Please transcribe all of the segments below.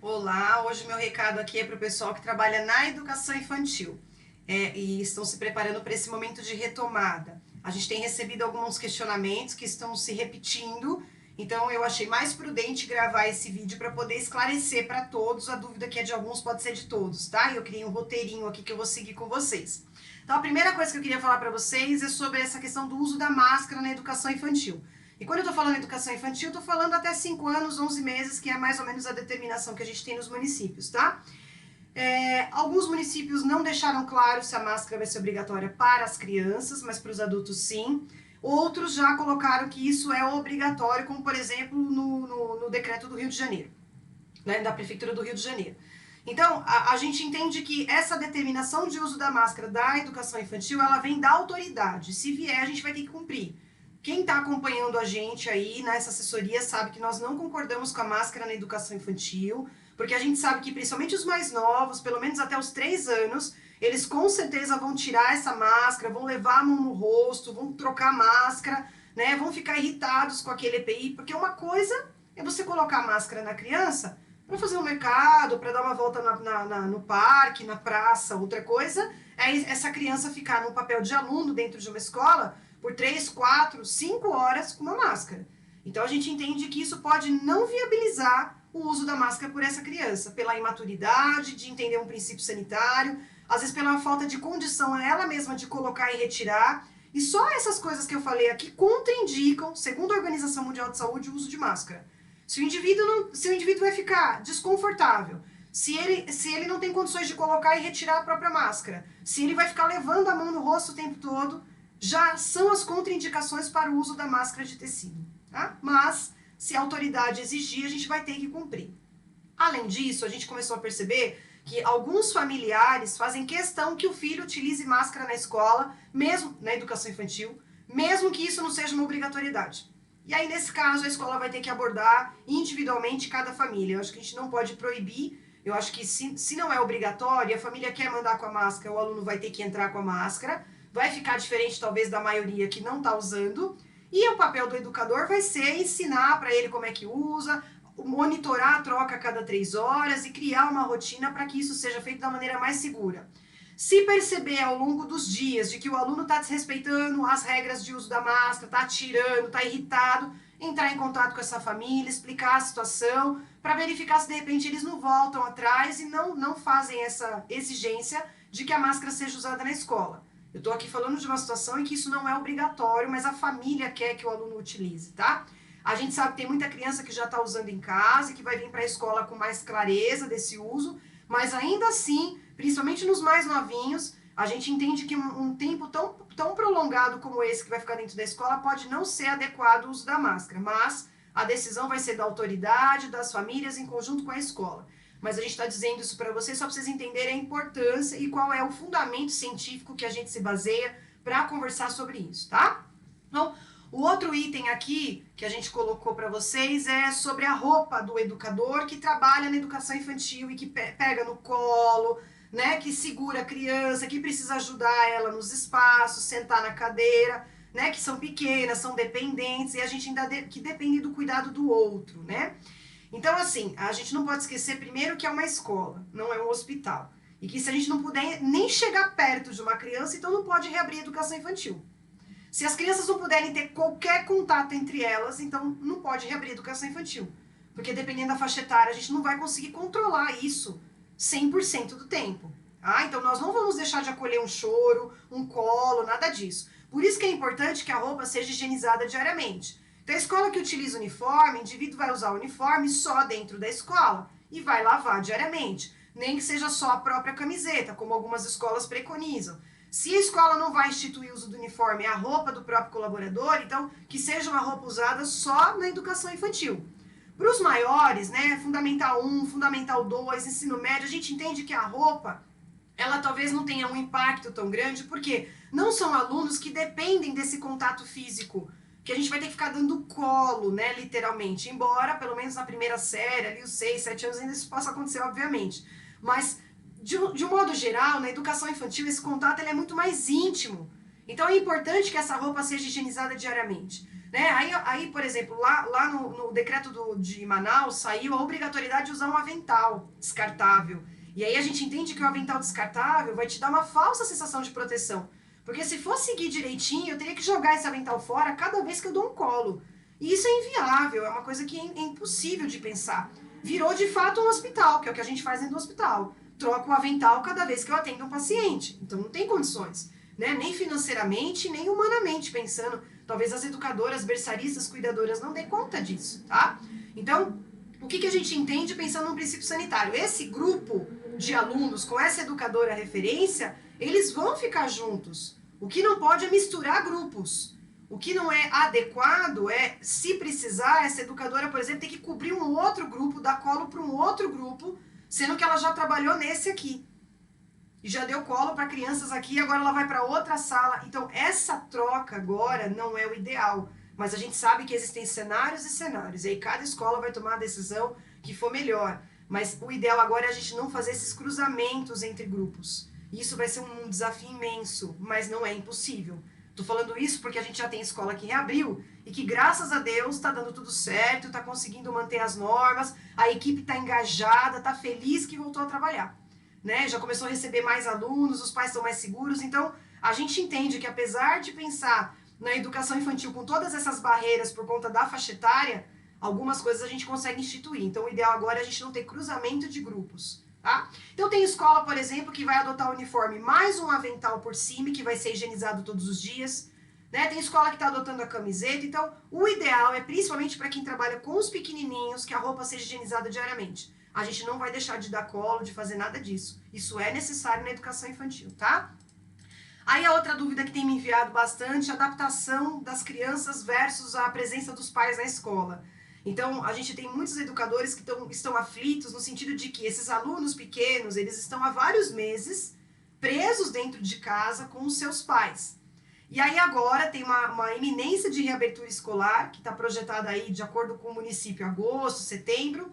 Olá, hoje meu recado aqui é para o pessoal que trabalha na educação infantil e estão se preparando para esse momento de retomada. A gente tem recebido alguns questionamentos que estão se repetindo, então eu achei mais prudente gravar esse vídeo para poder esclarecer para todos. A dúvida que é de alguns pode ser de todos, tá? Eu criei um roteirinho aqui que eu vou seguir com vocês. Então a primeira coisa que eu queria falar para vocês é sobre essa questão do uso da máscara na educação infantil. E quando eu estou falando educação infantil, estou falando até 5 anos, 11 meses, que é mais ou menos a determinação que a gente tem nos municípios, tá? Alguns municípios não deixaram claro se a máscara vai ser obrigatória para as crianças, mas para os adultos sim. Outros já colocaram que isso é obrigatório, como por exemplo no decreto do Rio de Janeiro, né, da Prefeitura do Rio de Janeiro. Então, a gente entende que essa determinação de uso da máscara da educação infantil, ela vem da autoridade. Se vier, a gente vai ter que cumprir. Quem está acompanhando a gente aí nessa assessoria sabe que nós não concordamos com a máscara na educação infantil, porque a gente sabe que principalmente os mais novos, pelo menos até os 3 anos, eles com certeza vão tirar essa máscara, vão levar a mão no rosto, vão trocar a máscara, né, vão ficar irritados com aquele EPI, porque uma coisa é você colocar a máscara na criança para fazer um mercado, para dar uma volta no parque, na praça. Outra coisa é essa criança ficar no papel de aluno dentro de uma escola por 3, 4, 5 horas com uma máscara. Então a gente entende que isso pode não viabilizar o uso da máscara por essa criança, pela imaturidade de entender um princípio sanitário, às vezes pela falta de condição ela mesma de colocar e retirar. E só essas coisas que eu falei aqui contraindicam, segundo a Organização Mundial de Saúde, o uso de máscara. Se o indivíduo vai ficar desconfortável, se ele não tem condições de colocar e retirar a própria máscara, se ele vai ficar levando a mão no rosto o tempo todo, já são as contraindicações para o uso da máscara de tecido, tá? Mas, se a autoridade exigir, a gente vai ter que cumprir. Além disso, a gente começou a perceber que alguns familiares fazem questão que o filho utilize máscara na escola, mesmo na educação infantil, mesmo que isso não seja uma obrigatoriedade. E aí, nesse caso, a escola vai ter que abordar individualmente cada família. Eu acho que a gente não pode proibir. Eu acho que se não é obrigatório, a família quer mandar com a máscara, o aluno vai ter que entrar com a máscara. Vai ficar diferente, talvez, da maioria que não está usando. E o papel do educador vai ser ensinar para ele como é que usa, monitorar a troca a cada 3 horas e criar uma rotina para que isso seja feito da maneira mais segura. Se perceber ao longo dos dias de que o aluno está desrespeitando as regras de uso da máscara, está tirando, está irritado, entrar em contato com essa família, explicar a situação, para verificar se de repente eles não voltam atrás e não fazem essa exigência de que a máscara seja usada na escola. Eu estou aqui falando de uma situação em que isso não é obrigatório, mas a família quer que o aluno utilize, tá? A gente sabe que tem muita criança que já está usando em casa e que vai vir para a escola com mais clareza desse uso, mas ainda assim, principalmente nos mais novinhos, a gente entende que um tempo tão prolongado como esse que vai ficar dentro da escola pode não ser adequado o uso da máscara, mas a decisão vai ser da autoridade, das famílias, em conjunto com a escola. Mas a gente está dizendo isso para vocês só para vocês entenderem a importância e qual é o fundamento científico que a gente se baseia para conversar sobre isso, tá? Então, o outro item aqui que a gente colocou para vocês é sobre a roupa do educador que trabalha na educação infantil e que pega no colo, né, que segura a criança, que precisa ajudar ela nos espaços, sentar na cadeira, né, que são pequenas, são dependentes e a gente ainda que depende do cuidado do outro, né? Então, assim, a gente não pode esquecer primeiro que é uma escola, não é um hospital. E que se a gente não puder nem chegar perto de uma criança, então não pode reabrir a educação infantil. Se as crianças não puderem ter qualquer contato entre elas, então não pode reabrir a educação infantil. Porque dependendo da faixa etária, a gente não vai conseguir controlar isso 100% do tempo. Tá? Então nós não vamos deixar de acolher um choro, um colo, nada disso. Por isso que é importante que a roupa seja higienizada diariamente. Então, a escola que utiliza uniforme, o indivíduo vai usar o uniforme só dentro da escola e vai lavar diariamente. Nem que seja só a própria camiseta, como algumas escolas preconizam. Se a escola não vai instituir o uso do uniforme, a roupa do próprio colaborador, então que seja uma roupa usada só na educação infantil. Para os maiores, né, Fundamental 1, Fundamental 2, ensino médio, a gente entende que a roupa, ela talvez não tenha um impacto tão grande, porque não são alunos que dependem desse contato físico, que a gente vai ter que ficar dando colo, né, literalmente. Embora, pelo menos na primeira série, ali os 6, 7 anos, ainda isso possa acontecer, obviamente. Mas, de um modo geral, na educação infantil, esse contato ele é muito mais íntimo. Então, é importante que essa roupa seja higienizada diariamente. Né? Aí, por exemplo, lá no decreto de Manaus saiu a obrigatoriedade de usar um avental descartável. E aí a gente entende que o avental descartável vai te dar uma falsa sensação de proteção. Porque se for seguir direitinho, eu teria que jogar esse avental fora cada vez que eu dou um colo. E isso é inviável, é uma coisa que é impossível de pensar. Virou de fato um hospital, que é o que a gente faz dentro do hospital. Troco o avental cada vez que eu atendo um paciente. Então não tem condições, né? Nem financeiramente, nem humanamente pensando. Talvez as educadoras, berçaristas, cuidadoras não dêem conta disso, tá? Então, o que a gente entende pensando no princípio sanitário? Esse grupo de alunos com essa educadora referência, eles vão ficar juntos. O que não pode é misturar grupos. O que não é adequado é, se precisar, essa educadora, por exemplo, tem que cobrir um outro grupo, dar colo para um outro grupo, sendo que ela já trabalhou nesse aqui. E já deu colo para crianças aqui, agora ela vai para outra sala. Então, essa troca agora não é o ideal. Mas a gente sabe que existem cenários e cenários. E aí cada escola vai tomar a decisão que for melhor. Mas o ideal agora é a gente não fazer esses cruzamentos entre grupos. Isso vai ser um desafio imenso, mas não é impossível. Tô falando isso porque a gente já tem escola que reabriu e que, graças a Deus, está dando tudo certo, está conseguindo manter as normas, a equipe está engajada, está feliz que voltou a trabalhar. Né? Já começou a receber mais alunos, os pais estão mais seguros. Então, a gente entende que, apesar de pensar na educação infantil com todas essas barreiras por conta da faixa etária, algumas coisas a gente consegue instituir. Então, o ideal agora é a gente não ter cruzamento de grupos. Tá? Então tem escola, por exemplo, que vai adotar o uniforme mais um avental por cima, que vai ser higienizado todos os dias. Né? Tem escola que está adotando a camiseta. Então o ideal é, principalmente para quem trabalha com os pequenininhos, que a roupa seja higienizada diariamente. A gente não vai deixar de dar colo, de fazer nada disso. Isso é necessário na educação infantil, tá? Aí a outra dúvida que tem me enviado bastante, a adaptação das crianças versus a presença dos pais na escola. Então, a gente tem muitos educadores que estão aflitos no sentido de que esses alunos pequenos, eles estão há vários meses presos dentro de casa com os seus pais. E aí agora tem uma iminência de reabertura escolar, que está projetada aí de acordo com o município, agosto, setembro,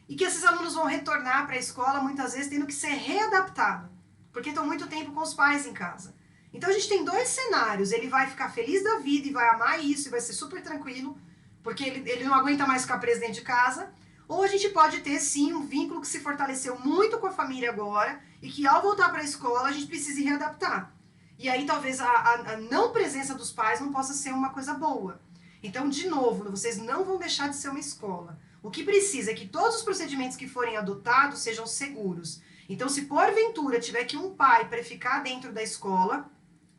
e que esses alunos vão retornar para a escola, muitas vezes tendo que ser readaptados, porque estão muito tempo com os pais em casa. Então, a gente tem dois cenários, ele vai ficar feliz da vida e vai amar isso, e vai ser super tranquilo, porque ele não aguenta mais ficar preso dentro de casa, ou a gente pode ter, sim, um vínculo que se fortaleceu muito com a família agora, e que ao voltar para a escola a gente precise readaptar. E aí talvez a não presença dos pais não possa ser uma coisa boa. Então, de novo, vocês não vão deixar de ser uma escola. O que precisa é que todos os procedimentos que forem adotados sejam seguros. Então, se porventura tiver que um pai para ficar dentro da escola,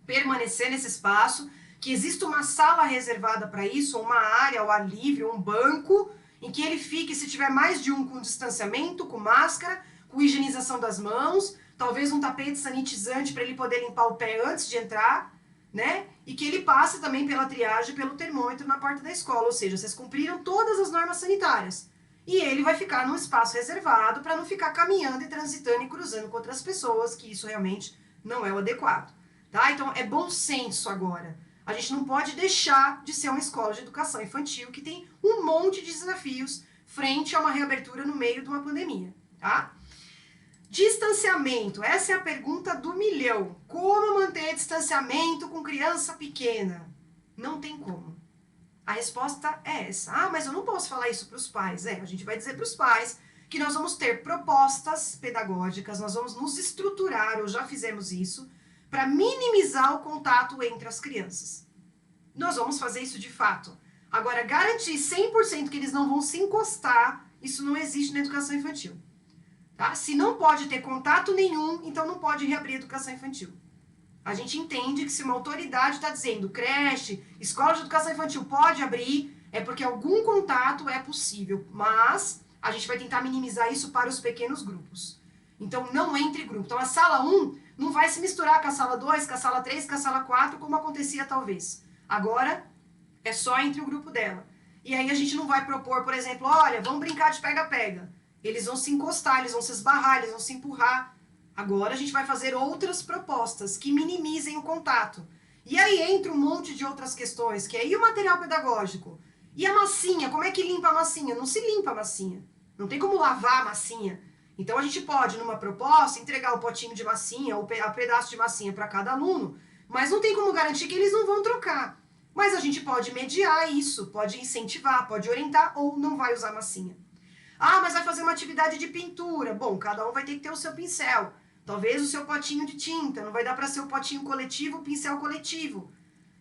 permanecer nesse espaço, que exista uma sala reservada para isso, ou uma área ao ar livre, um banco, em que ele fique, se tiver mais de um, com distanciamento, com máscara, com higienização das mãos, talvez um tapete sanitizante para ele poder limpar o pé antes de entrar, né? E que ele passe também pela triagem, pelo termômetro na porta da escola, ou seja, vocês cumpriram todas as normas sanitárias. E ele vai ficar num espaço reservado para não ficar caminhando e transitando e cruzando com outras pessoas, que isso realmente não é o adequado. Tá? Então, é bom senso agora. A gente não pode deixar de ser uma escola de educação infantil que tem um monte de desafios frente a uma reabertura no meio de uma pandemia, tá? Distanciamento, essa é a pergunta do milhão. Como manter distanciamento com criança pequena? Não tem como. A resposta é essa. Ah, mas eu não posso falar isso para os pais. A gente vai dizer para os pais que nós vamos ter propostas pedagógicas, nós vamos nos estruturar, ou já fizemos isso, para minimizar o contato entre as crianças. Nós vamos fazer isso de fato. Agora, garantir 100% que eles não vão se encostar, isso não existe na educação infantil. Tá? Se não pode ter contato nenhum, então não pode reabrir a educação infantil. A gente entende que se uma autoridade está dizendo creche, escola de educação infantil pode abrir, é porque algum contato é possível, mas a gente vai tentar minimizar isso para os pequenos grupos. Então, não entre grupos. Então, a sala 1 não vai se misturar com a sala 2, com a sala 3, com a sala 4, como acontecia talvez. Agora, é só entre o grupo dela. E aí a gente não vai propor, por exemplo, olha, vamos brincar de pega-pega. Eles vão se encostar, eles vão se esbarrar, eles vão se empurrar. Agora a gente vai fazer outras propostas que minimizem o contato. E aí entra um monte de outras questões, que é e o material pedagógico? E a massinha? Como é que limpa a massinha? Não se limpa a massinha. Não tem como lavar a massinha. Então a gente pode, numa proposta, entregar o potinho de massinha, ou o pedaço de massinha para cada aluno, mas não tem como garantir que eles não vão trocar. Mas a gente pode mediar isso, pode incentivar, pode orientar ou não vai usar massinha. Ah, mas vai fazer uma atividade de pintura. Bom, cada um vai ter que ter o seu pincel. Talvez o seu potinho de tinta, não vai dar para ser o potinho coletivo, o pincel coletivo.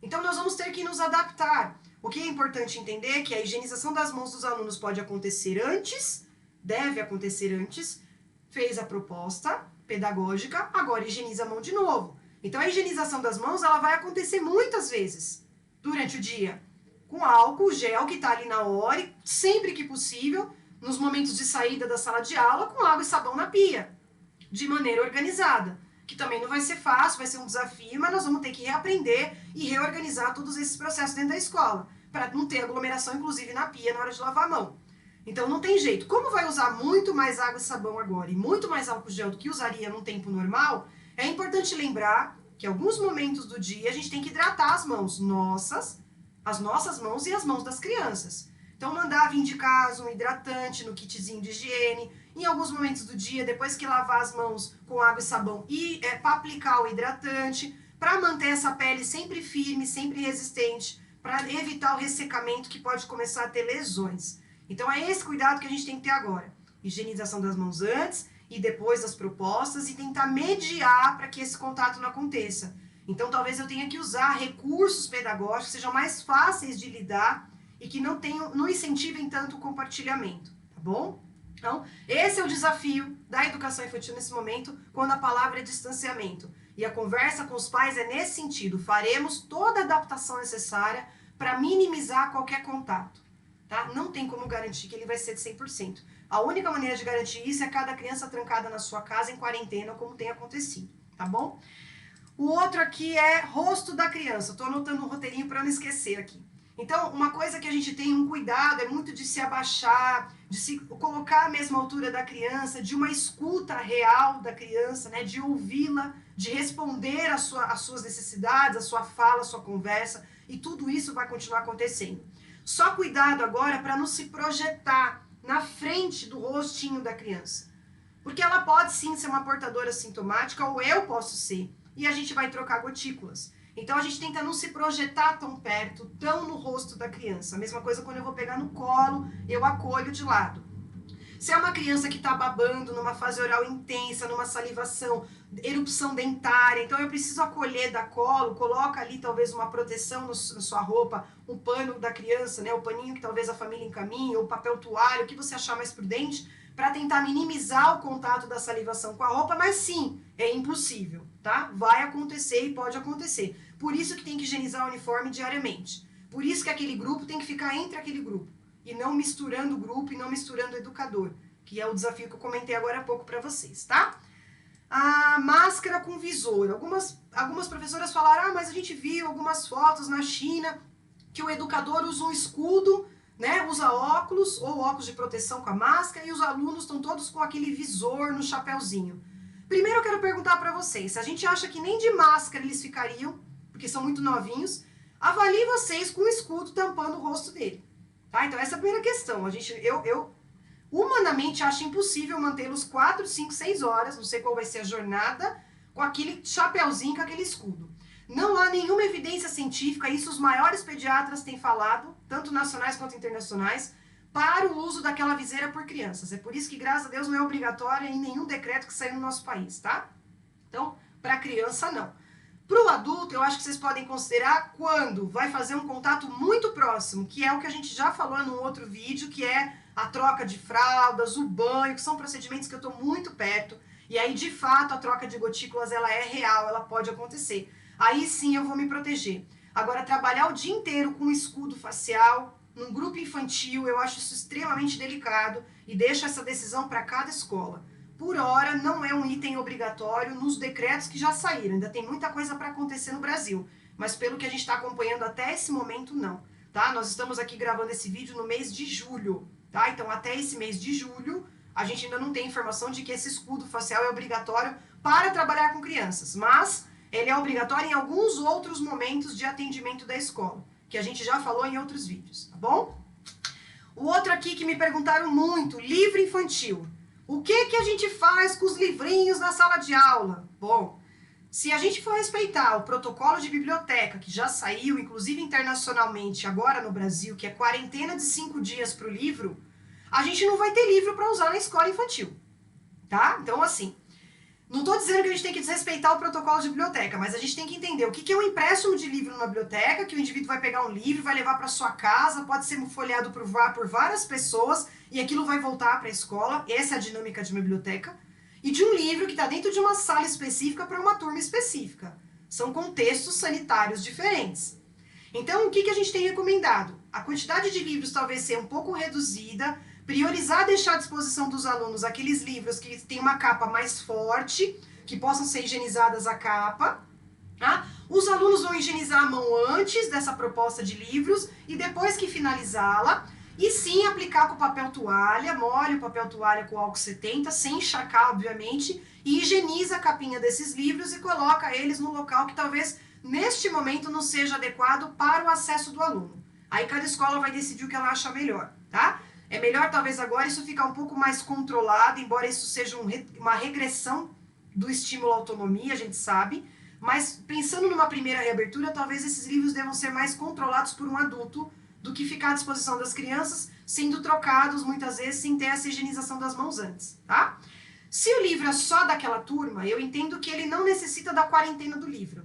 Então nós vamos ter que nos adaptar. O que é importante entender é que a higienização das mãos dos alunos pode acontecer antes, deve acontecer antes, fez a proposta pedagógica, agora higieniza a mão de novo. Então a higienização das mãos ela vai acontecer muitas vezes durante o dia, com álcool, gel que está ali na hora e sempre que possível, nos momentos de saída da sala de aula, com água e sabão na pia, de maneira organizada. Que também não vai ser fácil, vai ser um desafio, mas nós vamos ter que reaprender e reorganizar todos esses processos dentro da escola, para não ter aglomeração, inclusive na pia, na hora de lavar a mão. Então não tem jeito. Como vai usar muito mais água e sabão agora e muito mais álcool gel do que usaria num tempo normal, é importante lembrar que em alguns momentos do dia a gente tem que hidratar as mãos as nossas mãos e as mãos das crianças. Então mandar vir de casa um hidratante no kitzinho de higiene, em alguns momentos do dia, depois que lavar as mãos com água e sabão, e para aplicar o hidratante, para manter essa pele sempre firme, sempre resistente, para evitar o ressecamento que pode começar a ter lesões. Então é esse cuidado que a gente tem que ter agora. Higienização das mãos antes e depois das propostas e tentar mediar para que esse contato não aconteça. Então talvez eu tenha que usar recursos pedagógicos que sejam mais fáceis de lidar e que não incentivem tanto o compartilhamento, tá bom? Então, esse é o desafio da educação infantil nesse momento, quando a palavra é distanciamento. E a conversa com os pais é nesse sentido. Faremos toda a adaptação necessária para minimizar qualquer contato. Tá? Não tem como garantir que ele vai ser de 100%. A única maneira de garantir isso é cada criança trancada na sua casa em quarentena, como tem acontecido. Tá bom? O outro aqui é rosto da criança. Estou anotando um roteirinho para não esquecer aqui. Então, uma coisa que a gente tem um cuidado é muito de se abaixar, de se colocar à mesma altura da criança, de uma escuta real da criança, né, de ouvi-la, de responder às suas necessidades, à sua fala, à sua conversa, e tudo isso vai continuar acontecendo. Só cuidado agora para não se projetar na frente do rostinho da criança, porque ela pode sim ser uma portadora sintomática, ou eu posso ser, e a gente vai trocar gotículas. Então a gente tenta não se projetar tão perto, tão no rosto da criança. A mesma coisa quando eu vou pegar no colo, eu acolho de lado. Se é uma criança que está babando, numa fase oral intensa, numa salivação, erupção dentária, então eu preciso acolher da colo, coloca ali talvez uma proteção na sua roupa, um pano da criança, né, o paninho que talvez a família encaminhe, ou papel toalha, o que você achar mais prudente, para tentar minimizar o contato da salivação com a roupa, mas sim, é impossível, tá? Vai acontecer e pode acontecer. Por isso que tem que higienizar o uniforme diariamente. Por isso que aquele grupo tem que ficar entre aquele grupo. E não misturando o grupo e não misturando o educador. Que é o desafio que eu comentei agora há pouco para vocês, tá? A máscara com visor. Algumas professoras falaram, mas a gente viu algumas fotos na China que o educador usa um escudo, né, usa óculos ou óculos de proteção com a máscara e os alunos estão todos com aquele visor no chapéuzinho. Primeiro eu quero perguntar para vocês, se a gente acha que nem de máscara eles ficariam, porque são muito novinhos, avalie vocês com o escudo tampando o rosto dele. Tá? Então essa é a primeira questão. Eu humanamente acho impossível mantê-los 4, 5, 6 horas, não sei qual vai ser a jornada, com aquele chapéuzinho, com aquele escudo. Não há nenhuma evidência científica, isso os maiores pediatras têm falado, tanto nacionais quanto internacionais, para o uso daquela viseira por crianças. É por isso que, graças a Deus, não é obrigatória em nenhum decreto que saiu no nosso país, tá? Então, para criança, não. Para o adulto, eu acho que vocês podem considerar quando vai fazer um contato muito próximo, que é o que a gente já falou num outro vídeo, que é a troca de fraldas, o banho, que são procedimentos que eu estou muito perto, e aí, de fato, a troca de gotículas, ela é real, ela pode acontecer. Aí sim eu vou me proteger. Agora, trabalhar o dia inteiro com um escudo facial, num grupo infantil, eu acho isso extremamente delicado e deixo essa decisão para cada escola. Por hora, não é um item obrigatório nos decretos que já saíram. Ainda tem muita coisa para acontecer no Brasil, mas pelo que a gente está acompanhando até esse momento, não. Tá? Nós estamos aqui gravando esse vídeo no mês de julho. Tá? Então, até esse mês de julho, a gente ainda não tem informação de que esse escudo facial é obrigatório para trabalhar com crianças, mas ele é obrigatório em alguns outros momentos de atendimento da escola, que a gente já falou em outros vídeos, tá bom? O outro aqui que me perguntaram muito, livro infantil. O que a gente faz com os livrinhos na sala de aula? Bom, Se a gente for respeitar o protocolo de biblioteca, que já saiu, inclusive internacionalmente, agora no Brasil, que é quarentena de 5 dias para o livro, a gente não vai ter livro para usar na escola infantil, tá? Então, assim, não estou dizendo que a gente tem que desrespeitar o protocolo de biblioteca, mas a gente tem que entender o que é um empréstimo de livro numa biblioteca, que o indivíduo vai pegar um livro, vai levar para sua casa, pode ser folheado por várias pessoas e aquilo vai voltar para a escola. Essa é a dinâmica de uma biblioteca. E de um livro que está dentro de uma sala específica para uma turma específica. São contextos sanitários diferentes. Então, o que a gente tem recomendado? A quantidade de livros talvez seja um pouco reduzida, priorizar deixar à disposição dos alunos aqueles livros que têm uma capa mais forte, que possam ser higienizadas a capa. Tá? Os alunos vão higienizar a mão antes dessa proposta de livros e depois que finalizá-la, e sim aplicar com papel toalha, molhe o papel toalha com álcool 70, sem encharcar, obviamente, e higieniza a capinha desses livros e coloca eles no local que talvez neste momento não seja adequado para o acesso do aluno. Aí cada escola vai decidir o que ela acha melhor, tá? É melhor talvez agora isso ficar um pouco mais controlado, embora isso seja uma regressão do estímulo à autonomia, a gente sabe, mas pensando numa primeira reabertura, talvez esses livros devam ser mais controlados por um adulto do que ficar à disposição das crianças, sendo trocados muitas vezes sem ter essa higienização das mãos antes, tá? Se o livro é só daquela turma, eu entendo que ele não necessita da quarentena do livro.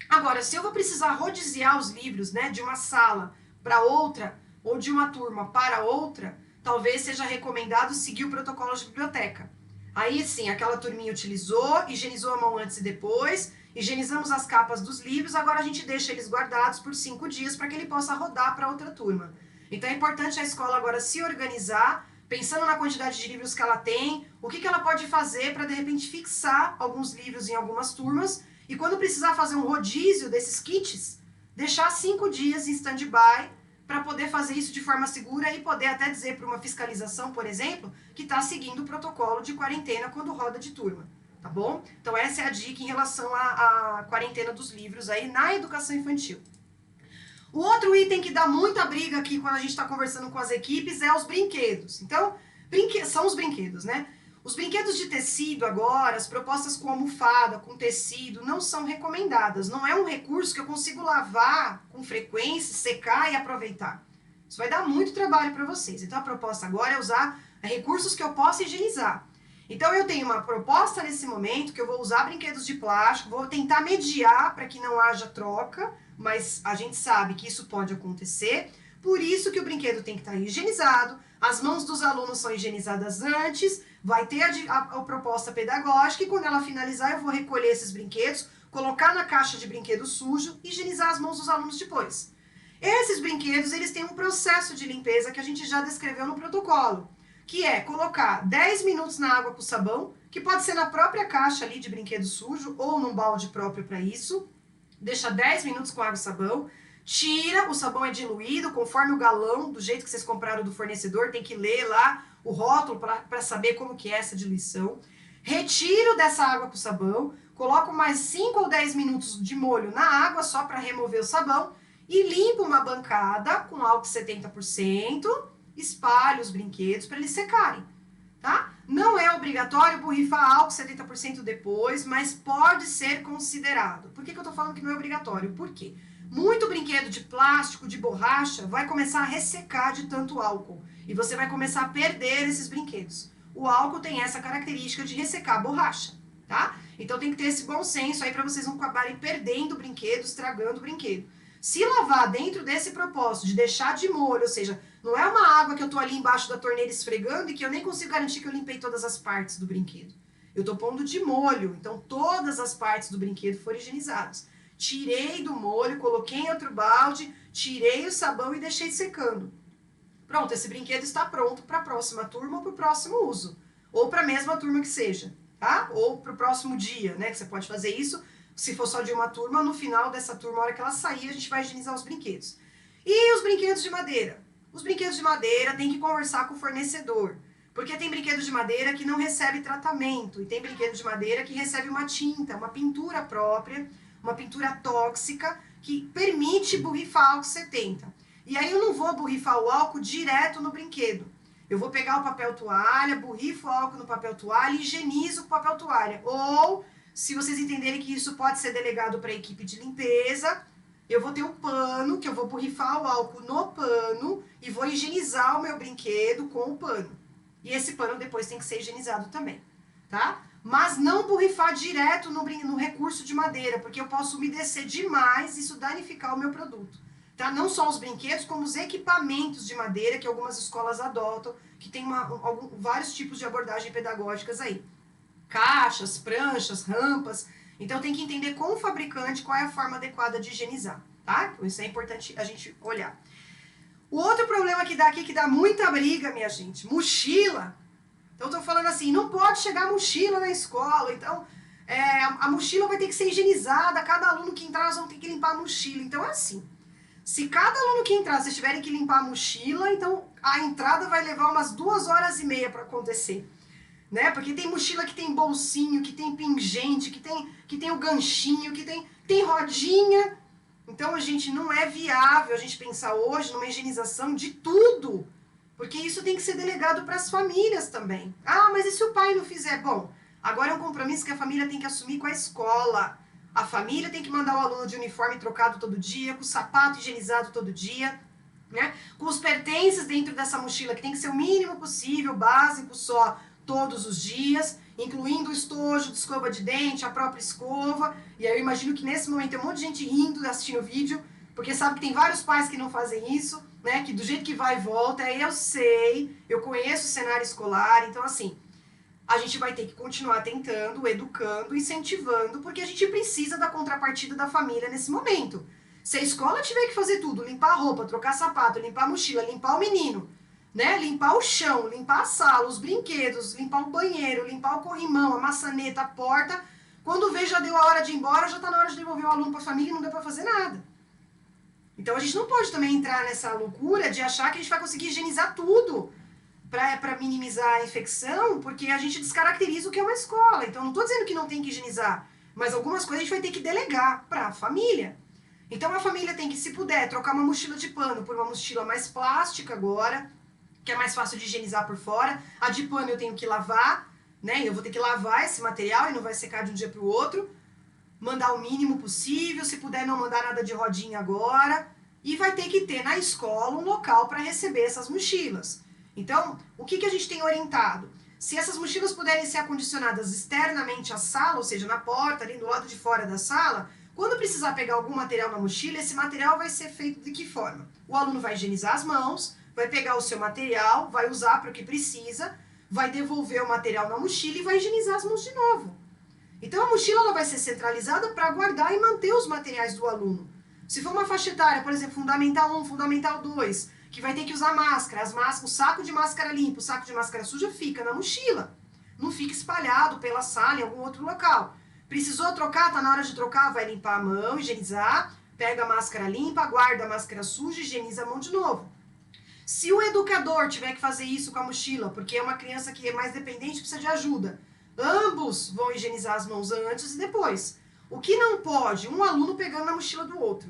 Agora, se eu vou precisar rodiziar os livros, né, de uma sala para outra, ou de uma turma para outra, talvez seja recomendado seguir o protocolo de biblioteca. Aí sim, aquela turminha utilizou, higienizou a mão antes e depois, higienizamos as capas dos livros, agora a gente deixa eles guardados por 5 dias para que ele possa rodar para outra turma. Então é importante a escola agora se organizar, pensando na quantidade de livros que ela tem, o que ela pode fazer para de repente fixar alguns livros em algumas turmas, e quando precisar fazer um rodízio desses kits, deixar 5 dias em stand-by para poder fazer isso de forma segura e poder até dizer para uma fiscalização, por exemplo, que está seguindo o protocolo de quarentena quando roda de turma. Tá bom? Então essa é a dica em relação à quarentena dos livros aí na educação infantil. O outro item que dá muita briga aqui quando a gente está conversando com as equipes é os brinquedos. Então, são os brinquedos, né? Os brinquedos de tecido agora, as propostas com almofada, com tecido, não são recomendadas. Não é um recurso que eu consigo lavar com frequência, secar e aproveitar. Isso vai dar muito trabalho para vocês. Então a proposta agora é usar recursos que eu possa higienizar. Então eu tenho uma proposta nesse momento que eu vou usar brinquedos de plástico, vou tentar mediar para que não haja troca, mas a gente sabe que isso pode acontecer, por isso que o brinquedo tem que estar higienizado, as mãos dos alunos são higienizadas antes, vai ter a proposta pedagógica e quando ela finalizar eu vou recolher esses brinquedos, colocar na caixa de brinquedo sujo e higienizar as mãos dos alunos depois. Esses brinquedos eles têm um processo de limpeza que a gente já descreveu no protocolo, que é colocar 10 minutos na água com sabão, que pode ser na própria caixa ali de brinquedo sujo ou num balde próprio para isso. Deixa 10 minutos com água e sabão, tira, o sabão é diluído conforme o galão, do jeito que vocês compraram do fornecedor, tem que ler lá o rótulo para saber como que é essa diluição. Retiro dessa água com sabão, coloco mais 5 ou 10 minutos de molho na água só para remover o sabão e limpo uma bancada com álcool 70%, espalhe os brinquedos para eles secarem, tá? Não é obrigatório borrifar álcool 70% depois, mas pode ser considerado. Por que eu tô falando que não é obrigatório? Por quê? Muito brinquedo de plástico, de borracha, vai começar a ressecar de tanto álcool. E você vai começar a perder esses brinquedos. O álcool tem essa característica de ressecar a borracha, tá? Então tem que ter esse bom senso aí para vocês não acabarem perdendo o brinquedo, estragando o brinquedo. Se lavar dentro desse propósito de deixar de molho, ou seja, não é uma água que eu tô ali embaixo da torneira esfregando e que eu nem consigo garantir que eu limpei todas as partes do brinquedo. Eu tô pondo de molho, então todas as partes do brinquedo foram higienizadas. Tirei do molho, coloquei em outro balde, tirei o sabão e deixei secando. Pronto, esse brinquedo está pronto para a próxima turma ou para o próximo uso. Ou para a mesma turma que seja, tá? Ou para o próximo dia, né? Que você pode fazer isso. Se for só de uma turma, no final dessa turma, a hora que ela sair, a gente vai higienizar os brinquedos. E os brinquedos de madeira? Os brinquedos de madeira tem que conversar com o fornecedor. Porque tem brinquedo de madeira que não recebe tratamento. E tem brinquedo de madeira que recebe uma tinta, uma pintura própria, uma pintura tóxica, que permite borrifar álcool 70. E aí eu não vou borrifar o álcool direto no brinquedo. Eu vou pegar o papel toalha, borrifo o álcool no papel toalha e higienizo com o papel toalha. Ou Se vocês entenderem que isso pode ser delegado para a equipe de limpeza, eu vou ter um pano, que eu vou borrifar o álcool no pano e vou higienizar o meu brinquedo com o pano. E esse pano depois tem que ser higienizado também, tá? Mas não borrifar direto no recurso de madeira, porque eu posso umedecer demais e isso danificar o meu produto. Tá? Não só os brinquedos, como os equipamentos de madeira que algumas escolas adotam, que tem vários tipos de abordagem pedagógicas aí. Caixas, pranchas, rampas. Então tem que entender com o fabricante qual é a forma adequada de higienizar, tá? Então isso é importante a gente olhar. O outro problema que dá aqui, que dá muita briga, minha gente, mochila. Então eu tô falando assim, não pode chegar mochila na escola, então a mochila vai ter que ser higienizada, cada aluno que entrar nós vamos ter que limpar a mochila. Então é assim, se cada aluno que entrar, vocês tiverem que limpar a mochila, então a entrada vai levar umas 2h30 para acontecer. Né? Porque tem mochila que tem bolsinho, que tem pingente, que tem o ganchinho, que tem rodinha. Então, a gente não é viável a gente pensar hoje numa higienização de tudo. Porque isso tem que ser delegado para as famílias também. Ah, mas e se o pai não fizer? Bom, agora é um compromisso que a família tem que assumir com a escola. A família tem que mandar o aluno de uniforme trocado todo dia, com o sapato higienizado todo dia, né? Com os pertences dentro dessa mochila, que tem que ser o mínimo possível, básico só, todos os dias, incluindo o estojo de escova de dente, a própria escova. E aí eu imagino que nesse momento tem um monte de gente rindo, assistindo o vídeo, porque sabe que tem vários pais que não fazem isso, né? Que do jeito que vai e volta, eu sei, eu conheço o cenário escolar, então assim, a gente vai ter que continuar tentando, educando, incentivando, porque a gente precisa da contrapartida da família nesse momento. Se a escola tiver que fazer tudo, limpar a roupa, trocar sapato, limpar a mochila, limpar o menino, né? Limpar o chão, limpar a sala, os brinquedos, limpar o banheiro, limpar o corrimão, a maçaneta, a porta. Quando vê, já deu a hora de ir embora, já está na hora de devolver o aluno para a família e não deu para fazer nada. Então a gente não pode também entrar nessa loucura de achar que a gente vai conseguir higienizar tudo para minimizar a infecção, porque a gente descaracteriza o que é uma escola. Então não estou dizendo que não tem que higienizar, mas algumas coisas a gente vai ter que delegar para a família. Então a família tem que, se puder, trocar uma mochila de pano por uma mochila mais plástica agora, que é mais fácil de higienizar por fora. A de pano eu tenho que lavar, né? Eu vou ter que lavar esse material e não vai secar de um dia para o outro. Mandar o mínimo possível, se puder não mandar nada de rodinha agora. E vai ter que ter na escola um local para receber essas mochilas. Então, o que a gente tem orientado? Se essas mochilas puderem ser acondicionadas externamente à sala, ou seja, na porta, ali do lado de fora da sala, quando precisar pegar algum material na mochila, esse material vai ser feito de que forma? O aluno vai higienizar as mãos, vai pegar o seu material, vai usar para o que precisa, vai devolver o material na mochila e vai higienizar as mãos de novo. Então a mochila ela vai ser centralizada para guardar e manter os materiais do aluno. Se for uma faixa etária, por exemplo, Fundamental 1, Fundamental 2, que vai ter que usar máscara, o saco de máscara limpo, o saco de máscara suja fica na mochila. Não fica espalhado pela sala em algum outro local. Precisou trocar, tá na hora de trocar, vai limpar a mão, higienizar, pega a máscara limpa, guarda a máscara suja, higieniza a mão de novo. Se o educador tiver que fazer isso com a mochila, porque é uma criança que é mais dependente, precisa de ajuda, ambos vão higienizar as mãos antes e depois. O que não pode? Um aluno pegando na mochila do outro.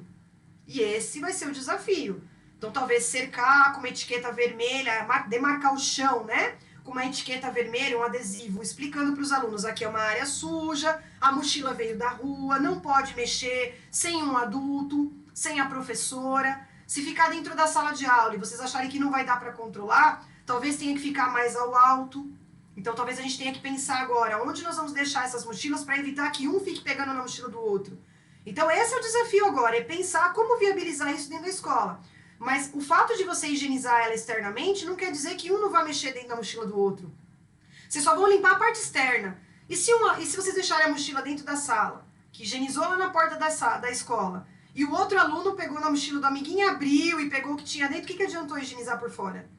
E esse vai ser o desafio. Então, talvez cercar com uma etiqueta vermelha, demarcar o chão, né? Com uma etiqueta vermelha, um adesivo, explicando para os alunos, aqui é uma área suja, a mochila veio da rua, não pode mexer sem um adulto, sem a professora. Se ficar dentro da sala de aula e vocês acharem que não vai dar para controlar, talvez tenha que ficar mais ao alto. Então talvez a gente tenha que pensar agora, onde nós vamos deixar essas mochilas para evitar que um fique pegando na mochila do outro. Então esse é o desafio agora, é pensar como viabilizar isso dentro da escola. Mas o fato de você higienizar ela externamente não quer dizer que um não vai mexer dentro da mochila do outro. Vocês só vão limpar a parte externa. E se vocês deixarem a mochila dentro da sala, que higienizou lá na porta da escola, e o outro aluno pegou na mochila do amiguinho, abriu e pegou o que tinha dentro, o que adiantou higienizar por fora?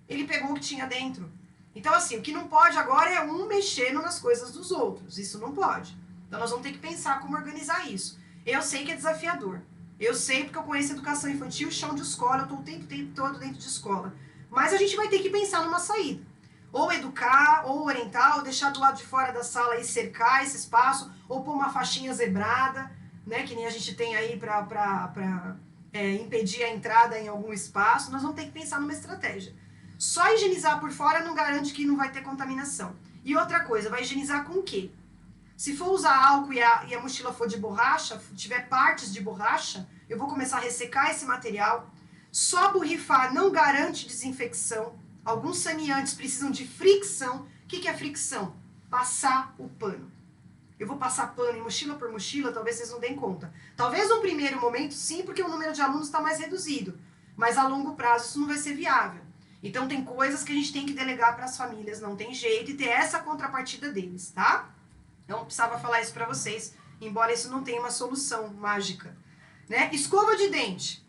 Ele pegou o que tinha dentro. Então, assim, o que não pode agora é um mexendo nas coisas dos outros. Isso não pode. Então, nós vamos ter que pensar como organizar isso. Eu sei que é desafiador. Eu sei porque eu conheço educação infantil, chão de escola, eu estou o tempo todo dentro de escola. Mas a gente vai ter que pensar numa saída. Ou educar, ou orientar, ou deixar do lado de fora da sala e cercar esse espaço, ou pôr uma faixinha zebrada, né, que nem a gente tem aí para impedir a entrada em algum espaço. Nós vamos ter que pensar numa estratégia. Só higienizar por fora não garante que não vai ter contaminação. E outra coisa, vai higienizar com o quê? Se for usar álcool e a mochila for de borracha, tiver partes de borracha, eu vou começar a ressecar esse material. Só borrifar não garante desinfecção. Alguns saneantes precisam de fricção. O que é fricção? Passar o pano. Eu vou passar pano em mochila por mochila, talvez vocês não deem conta. Talvez num primeiro momento sim, porque o número de alunos está mais reduzido. Mas a longo prazo isso não vai ser viável. Então tem coisas que a gente tem que delegar para as famílias, não tem jeito, e ter essa contrapartida deles, tá? Então precisava falar isso para vocês, embora isso não tenha uma solução mágica. Né? Escova de dente.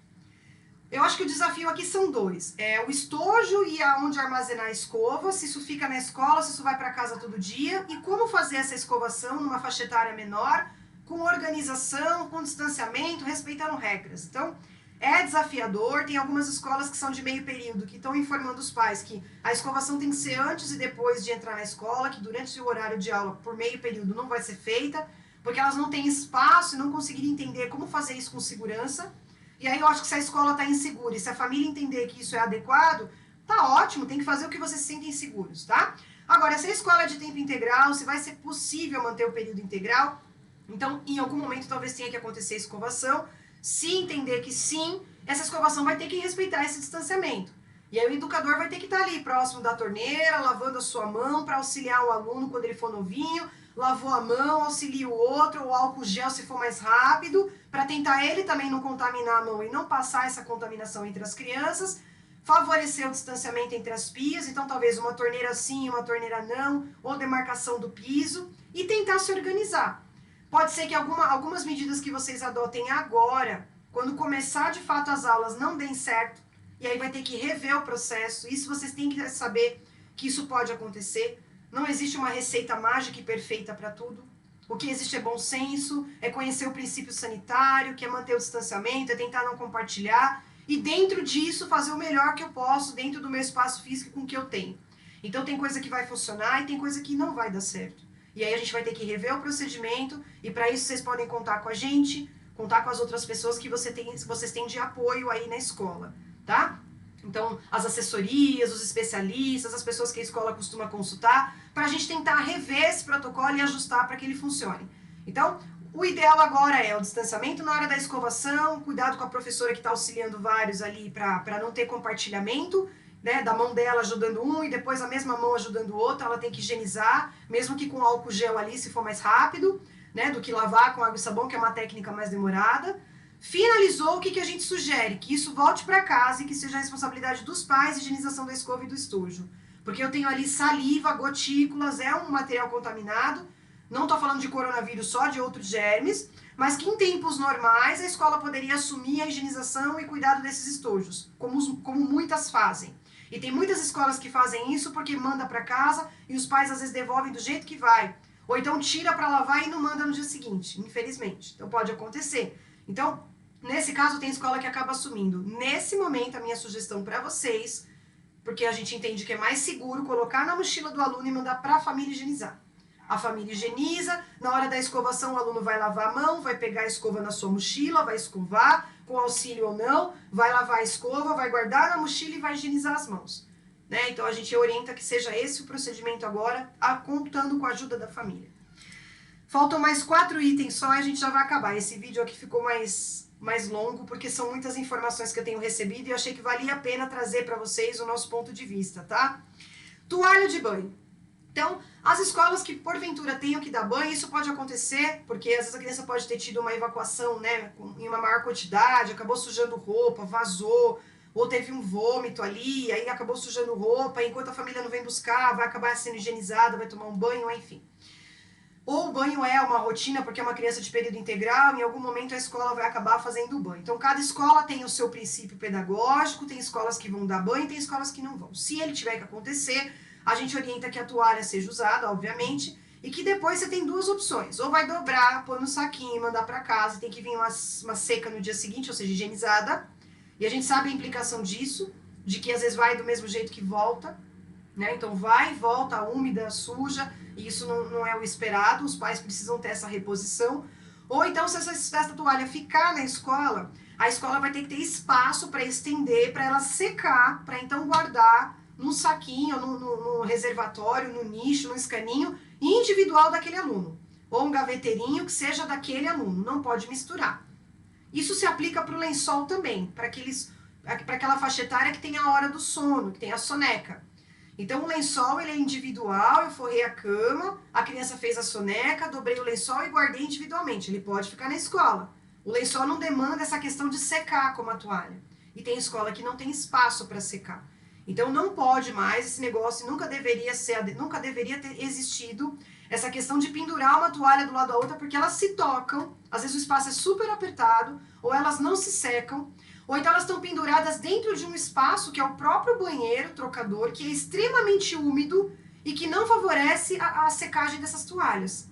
Eu acho que o desafio aqui são dois. É o estojo e aonde armazenar a escova, se isso fica na escola, se isso vai para casa todo dia, e como fazer essa escovação numa faixa etária menor, com organização, com distanciamento, respeitando regras. Então, é desafiador, tem algumas escolas que são de meio período, que estão informando os pais que a escovação tem que ser antes e depois de entrar na escola, que durante o horário de aula, por meio período, não vai ser feita, porque elas não têm espaço e não conseguiram entender como fazer isso com segurança. E aí eu acho que se a escola está insegura e se a família entender que isso é adequado, tá ótimo, tem que fazer o que vocês se sentem seguros, tá? Agora, se a escola é de tempo integral, se vai ser possível manter o período integral, então em algum momento talvez tenha que acontecer a escovação. Se entender que sim, essa escovação vai ter que respeitar esse distanciamento. E aí o educador vai ter que estar ali próximo da torneira, lavando a sua mão para auxiliar o aluno quando ele for novinho, lavou a mão, auxilia o outro, o álcool gel se for mais rápido, para tentar ele também não contaminar a mão e não passar essa contaminação entre as crianças, favorecer o distanciamento entre as pias, então talvez uma torneira sim, uma torneira não, ou demarcação do piso, e tentar se organizar. Pode ser que algumas medidas que vocês adotem agora, quando começar de fato as aulas, não deem certo, e aí vai ter que rever o processo. Isso vocês têm que saber que isso pode acontecer. Não existe uma receita mágica e perfeita para tudo. O que existe é bom senso, é conhecer o princípio sanitário, que é manter o distanciamento, é tentar não compartilhar, e dentro disso fazer o melhor que eu posso, dentro do meu espaço físico com o que eu tenho. Então tem coisa que vai funcionar e tem coisa que não vai dar certo. E aí a gente vai ter que rever o procedimento, e para isso vocês podem contar com a gente, contar com as outras pessoas que vocês têm de apoio aí na escola, tá? Então, as assessorias, os especialistas, as pessoas que a escola costuma consultar, para a gente tentar rever esse protocolo e ajustar para que ele funcione. Então, o ideal agora é o distanciamento na hora da escovação, cuidado com a professora que está auxiliando vários ali para não ter compartilhamento, né, da mão dela ajudando um e depois a mesma mão ajudando o outro, ela tem que higienizar, mesmo que com álcool gel ali, se for mais rápido, né, do que lavar com água e sabão, que é uma técnica mais demorada. Finalizou, o que a gente sugere? Que isso volte para casa e que seja a responsabilidade dos pais a higienização da escova e do estojo. Porque eu tenho ali saliva, gotículas, é um material contaminado, não estou falando de coronavírus, só de outros germes, mas que em tempos normais a escola poderia assumir a higienização e cuidado desses estojos, como muitas fazem. E tem muitas escolas que fazem isso porque manda para casa e os pais às vezes devolvem do jeito que vai. Ou então tira para lavar e não manda no dia seguinte, infelizmente. Então pode acontecer. Então, nesse caso, tem escola que acaba assumindo. Nesse momento, a minha sugestão para vocês, porque a gente entende que é mais seguro colocar na mochila do aluno e mandar para a família higienizar. A família higieniza, na hora da escovação o aluno vai lavar a mão, vai pegar a escova na sua mochila, vai escovar, com auxílio ou não, vai lavar a escova, vai guardar na mochila e vai higienizar as mãos. Né? Então a gente orienta que seja esse o procedimento agora, contando com a ajuda da família. Faltam mais 4 itens só e a gente já vai acabar. Esse vídeo aqui ficou mais longo, porque são muitas informações que eu tenho recebido e eu achei que valia a pena trazer para vocês o nosso ponto de vista, tá? Toalha de banho. Então, as escolas que porventura tenham que dar banho, isso pode acontecer, porque às vezes a criança pode ter tido uma evacuação, né, em uma maior quantidade, acabou sujando roupa, vazou, ou teve um vômito ali, aí acabou sujando roupa, enquanto a família não vem buscar, vai acabar sendo higienizada, vai tomar um banho, enfim. Ou o banho é uma rotina, porque é uma criança de período integral, em algum momento a escola vai acabar fazendo o banho. Então, cada escola tem o seu princípio pedagógico, tem escolas que vão dar banho, tem escolas que não vão. Se ele tiver que acontecer, a gente orienta que a toalha seja usada, obviamente, e que depois você tem 2 opções. Ou vai dobrar, pôr no saquinho e mandar para casa, tem que vir uma seca no dia seguinte, ou seja, higienizada. E a gente sabe a implicação disso, de que às vezes vai do mesmo jeito que volta, né? Então vai e volta, úmida, suja, e isso não é o esperado, os pais precisam ter essa reposição. Ou então, se essa toalha ficar na escola, a escola vai ter que ter espaço para estender, para ela secar, para então guardar num saquinho, no reservatório, no nicho, no escaninho individual daquele aluno. ou um gaveteirinho que seja daquele aluno, não pode misturar. Isso se aplica para o lençol também, para aquela faixa etária que tem a hora do sono, que tem a soneca. Então, o lençol ele é individual, eu forrei a cama, a criança fez a soneca, dobrei o lençol e guardei individualmente. Ele pode ficar na escola. O lençol não demanda essa questão de secar como a toalha. E tem escola que não tem espaço para secar. Então, não pode mais esse negócio, nunca deveria ter existido essa questão de pendurar uma toalha do lado da outra, porque elas se tocam, às vezes o espaço é super apertado, ou elas não se secam, ou então elas estão penduradas dentro de um espaço que é o próprio banheiro, trocador, que é extremamente úmido e que não favorece a secagem dessas toalhas,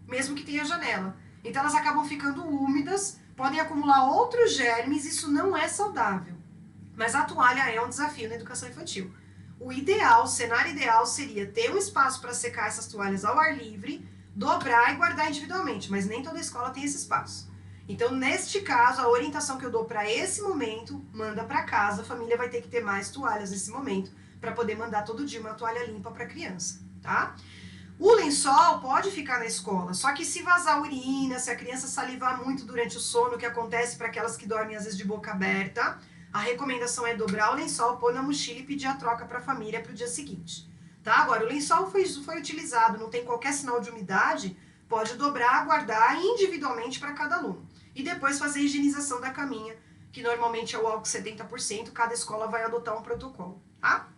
mesmo que tenha janela. Então elas acabam ficando úmidas, podem acumular outros germes, isso não é saudável. Mas a toalha é um desafio na educação infantil. O ideal, o cenário ideal seria ter um espaço para secar essas toalhas ao ar livre, dobrar e guardar individualmente, mas nem toda escola tem esse espaço. Então, neste caso, a orientação que eu dou para esse momento, manda para casa, a família vai ter que ter mais toalhas nesse momento, para poder mandar todo dia uma toalha limpa para a criança, tá? O lençol pode ficar na escola, só que se vazar urina, se a criança salivar muito durante o sono, que acontece para aquelas que dormem às vezes de boca aberta, a recomendação é dobrar o lençol, pôr na mochila e pedir a troca para a família para o dia seguinte, tá? Agora, o lençol foi utilizado, não tem qualquer sinal de umidade, pode dobrar, guardar individualmente para cada aluno. E depois fazer a higienização da caminha, que normalmente é o álcool 70%, cada escola vai adotar um protocolo, tá?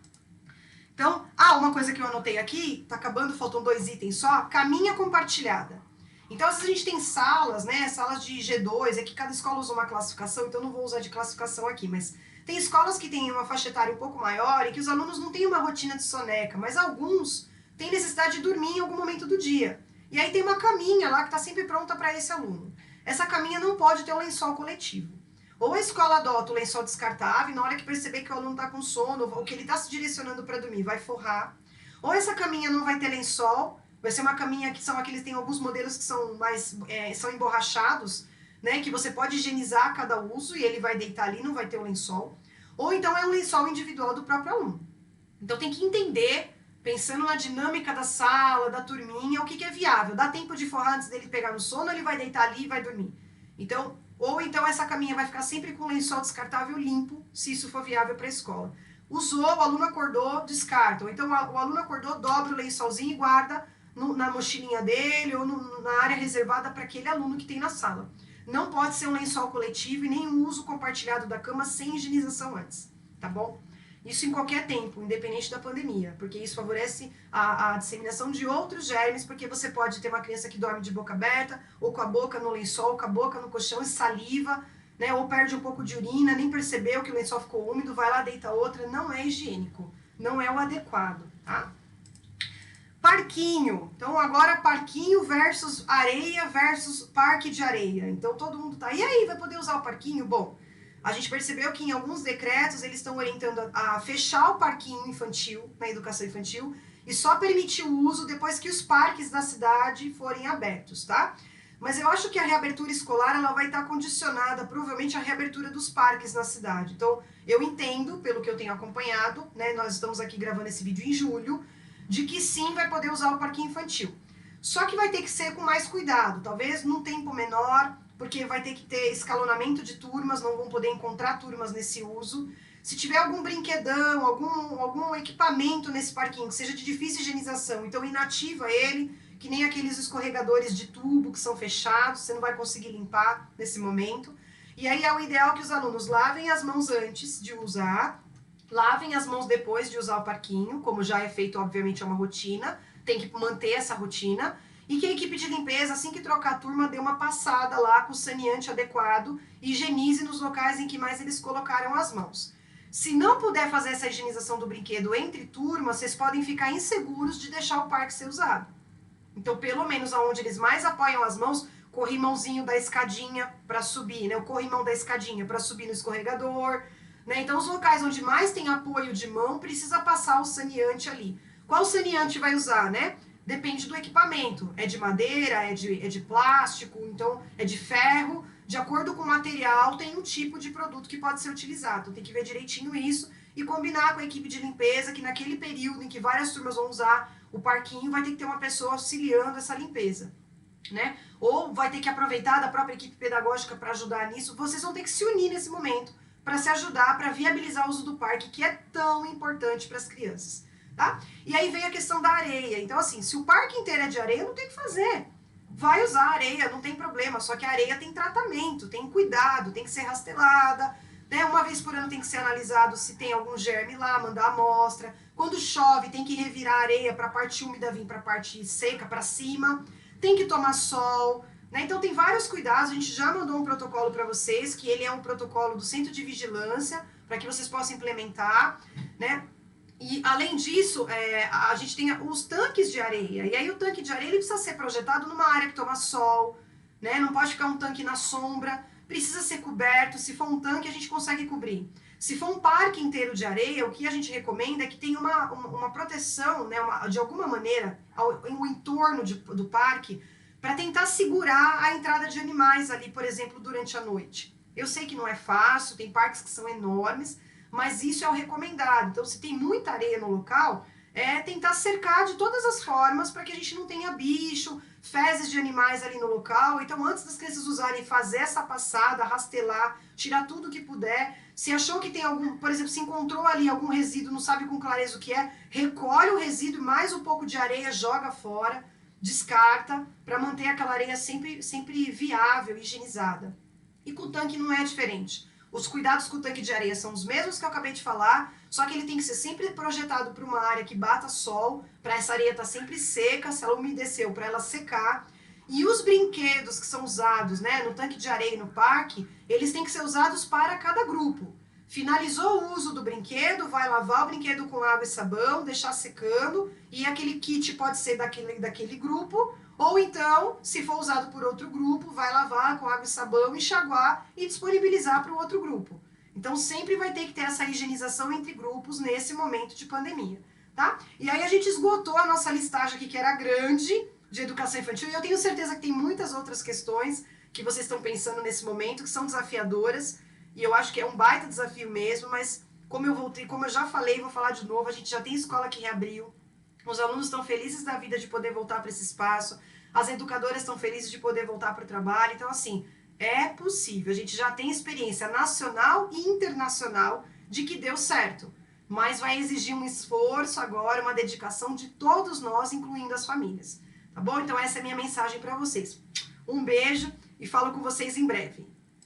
Então, uma coisa que eu anotei aqui, tá acabando, faltam 2 itens só, caminha compartilhada. Então, às vezes a gente tem salas, né, salas de G2, é que cada escola usa uma classificação, então não vou usar de classificação aqui, mas tem escolas que têm uma faixa etária um pouco maior e que os alunos não têm uma rotina de soneca, mas alguns têm necessidade de dormir em algum momento do dia. E aí tem uma caminha lá que está sempre pronta para esse aluno. Essa caminha não pode ter um lençol coletivo. Ou a escola adota o lençol descartável e na hora que perceber que o aluno está com sono ou que ele está se direcionando para dormir, vai forrar. Ou essa caminha não vai ter lençol, vai ser uma caminha que são aqueles, tem alguns modelos que são mais, são emborrachados, né, que você pode higienizar a cada uso e ele vai deitar ali, não vai ter o lençol. Ou então é um lençol individual do próprio aluno. Então tem que entender, pensando na dinâmica da sala, da turminha, o que é viável. Dá tempo de forrar antes dele pegar no sono, ele vai deitar ali e vai dormir. Então, ou então essa caminha vai ficar sempre com o lençol descartável limpo, se isso for viável para a escola. Usou, o aluno acordou, descarta. Ou então o aluno acordou, dobra o lençolzinho e guarda na mochilinha dele ou na área reservada para aquele aluno que tem na sala. Não pode ser um lençol coletivo e nem um uso compartilhado da cama sem higienização antes, tá bom? Isso em qualquer tempo, independente da pandemia, porque isso favorece a disseminação de outros germes, porque você pode ter uma criança que dorme de boca aberta, ou com a boca no lençol, com a boca no colchão e saliva, né, ou perde um pouco de urina, nem percebeu que o lençol ficou úmido, vai lá, deita outra, não é higiênico, não é o adequado, tá? Parquinho. Então, agora parquinho versus areia versus parque de areia. Então, todo mundo tá, e aí, vai poder usar o parquinho? Bom, a gente percebeu que em alguns decretos eles estão orientando a fechar o parquinho infantil, na educação infantil, e só permitir o uso depois que os parques da cidade forem abertos, tá? Mas eu acho que a reabertura escolar ela vai estar condicionada, provavelmente, à reabertura dos parques na cidade. Então, eu entendo, pelo que eu tenho acompanhado, né, nós estamos aqui gravando esse vídeo em julho, de que sim, vai poder usar o parquinho infantil. Só que vai ter que ser com mais cuidado, talvez num tempo menor, porque vai ter que ter escalonamento de turmas, não vão poder encontrar turmas nesse uso. Se tiver algum brinquedão, algum equipamento nesse parquinho que seja de difícil higienização, então inativa ele, que nem aqueles escorregadores de tubo que são fechados, você não vai conseguir limpar nesse momento. E aí é o ideal que os alunos lavem as mãos antes de usar, lavem as mãos depois de usar o parquinho, como já é feito, obviamente, é uma rotina, tem que manter essa rotina, e que a equipe de limpeza, assim que trocar a turma, dê uma passada lá com o saneante adequado e higienize nos locais em que mais eles colocaram as mãos. Se não puder fazer essa higienização do brinquedo entre turmas, vocês podem ficar inseguros de deixar o parque ser usado. Então, pelo menos aonde eles mais apoiam as mãos, corrimãozinho da escadinha para subir, né? O corrimão da escadinha para subir no escorregador, né? Então, os locais onde mais tem apoio de mão, precisa passar o saneante ali. Qual saneante vai usar, né? Depende do equipamento. É de madeira, é de plástico, então é de ferro. De acordo com o material, tem um tipo de produto que pode ser utilizado. Então, tem que ver direitinho isso e combinar com a equipe de limpeza que naquele período em que várias turmas vão usar o parquinho, vai ter que ter uma pessoa auxiliando essa limpeza. né? Ou vai ter que aproveitar da própria equipe pedagógica para ajudar nisso. Vocês vão ter que se unir nesse momento para se ajudar, para viabilizar o uso do parque, que é tão importante para as crianças, tá? E aí vem a questão da areia. Então, assim, se o parque inteiro é de areia, não tem o que fazer. Vai usar areia, não tem problema, só que a areia tem tratamento, tem cuidado, tem que ser rastelada, né? Uma vez por ano tem que ser analisado se tem algum germe lá, mandar amostra. Quando chove, tem que revirar a areia para a parte úmida vir para a parte seca, para cima. Tem que tomar sol, né? Então tem vários cuidados, a gente já mandou um protocolo para vocês, que ele é um protocolo do Centro de Vigilância, para que vocês possam implementar, né? E além disso, a gente tem os tanques de areia, e aí o tanque de areia ele precisa ser projetado numa área que toma sol, né? Não pode ficar um tanque na sombra, precisa ser coberto, se for um tanque a gente consegue cobrir. Se for um parque inteiro de areia, o que a gente recomenda é que tenha uma proteção, né, de alguma maneira, o entorno do parque, para tentar segurar a entrada de animais ali, por exemplo, durante a noite. Eu sei que não é fácil, tem parques que são enormes, mas isso é o recomendado. Então, se tem muita areia no local, é tentar cercar de todas as formas para que a gente não tenha bicho, fezes de animais ali no local. Então, antes das crianças usarem, fazer essa passada, rastelar, tirar tudo que puder. Se achou que tem algum, por exemplo, se encontrou ali algum resíduo, não sabe com clareza o que é, recolhe o resíduo e mais um pouco de areia, joga fora, descarta, para manter aquela areia sempre viável, higienizada. E com o tanque não é diferente. Os cuidados com o tanque de areia são os mesmos que eu acabei de falar, só que ele tem que ser sempre projetado para uma área que bata sol, para essa areia estar sempre seca, se ela umedeceu, para ela secar. E os brinquedos que são usados, né, no tanque de areia e no parque, eles têm que ser usados para cada grupo. Finalizou o uso do brinquedo, vai lavar o brinquedo com água e sabão, deixar secando, e aquele kit pode ser daquele grupo, ou então, se for usado por outro grupo, vai lavar com água e sabão, enxaguar e disponibilizar para o outro grupo. Então, sempre vai ter que ter essa higienização entre grupos nesse momento de pandemia, tá? E aí a gente esgotou a nossa listagem aqui, que era grande, de educação infantil, e eu tenho certeza que tem muitas outras questões que vocês estão pensando nesse momento, que são desafiadoras, e eu acho que é um baita desafio mesmo, mas como eu já falei, vou falar de novo, a gente já tem escola que reabriu, os alunos estão felizes da vida de poder voltar para esse espaço, as educadoras estão felizes de poder voltar para o trabalho, então assim, é possível, a gente já tem experiência nacional e internacional de que deu certo, mas vai exigir um esforço agora, uma dedicação de todos nós, incluindo as famílias, tá bom? Então essa é a minha mensagem para vocês. Um beijo e falo com vocês em breve.